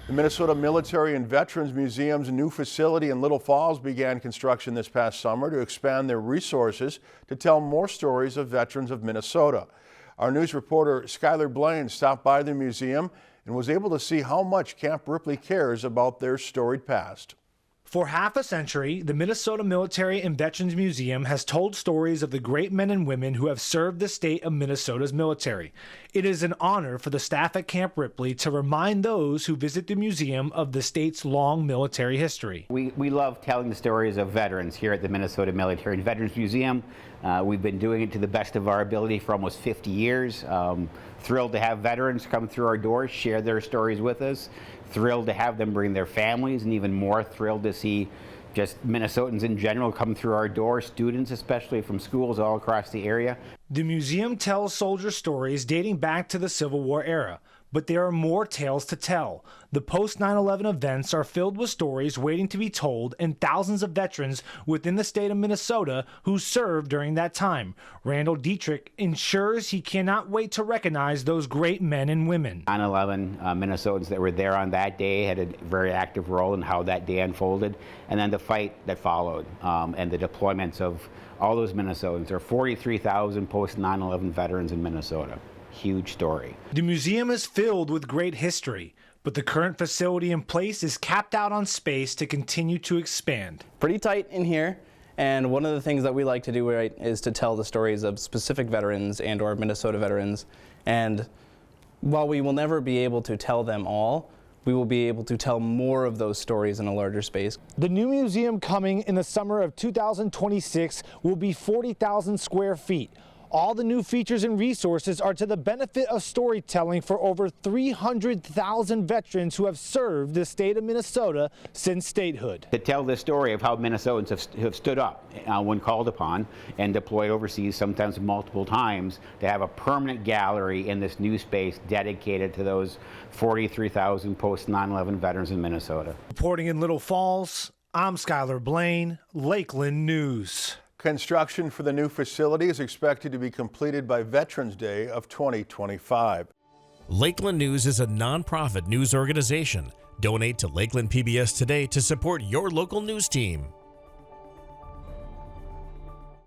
The Minnesota Military and Veterans Museum's new facility in Little Falls began construction this past summer to expand their resources to tell more stories of veterans of Minnesota. Our news reporter Skylar Blaine stopped by the museum and was able to see how much Camp Ripley cares about their storied past. For half a century, the Minnesota Military and Veterans Museum has told stories of the great men and women who have served the state of Minnesota's military. It is an honor for the staff at Camp Ripley to remind those who visit the museum of the state's long military history. We love telling the stories of veterans here at the Minnesota Military and Veterans Museum. We've been doing it to the best of our ability for almost 50 years. Thrilled to have veterans come through our doors, share their stories with us. Thrilled to have them bring their families, and even more thrilled to see just Minnesotans in general come through our doors, students especially from schools all across the area. The museum tells soldier stories dating back to the Civil War era, but there are more tales to tell. The post 9/11 events are filled with stories waiting to be told, and thousands of veterans within the state of Minnesota who served during that time. Randall Dietrich ensures he cannot wait to recognize those great men and women. 9/11 Minnesotans that were there on that day had a very active role in how that day unfolded, and then the fight that followed, and the deployments of all those Minnesotans. There are 43,000 post 9/11 veterans in Minnesota. Huge story. The museum is filled with great history, but the current facility in place is capped out on space to continue to expand. Pretty tight in here, and one of the things that we like to do is to tell the stories of specific veterans and or Minnesota veterans, and while we will never be able to tell them all, we will be able to tell more of those stories in a larger space. The new museum coming in the summer of 2026 will be 40,000 square feet. All the new features and resources are to the benefit of storytelling for over 300,000 veterans who have served the state of Minnesota since statehood. To tell the story of how Minnesotans have stood up when called upon and deployed overseas, sometimes multiple times, to have a permanent gallery in this new space dedicated to those 43,000 post 9/11 veterans in Minnesota. Reporting in Little Falls, I'm Skylar Blaine, Lakeland News. Construction for the new facility is expected to be completed by Veterans Day of 2025. Lakeland News is a nonprofit news organization. Donate to Lakeland PBS today to support your local news team.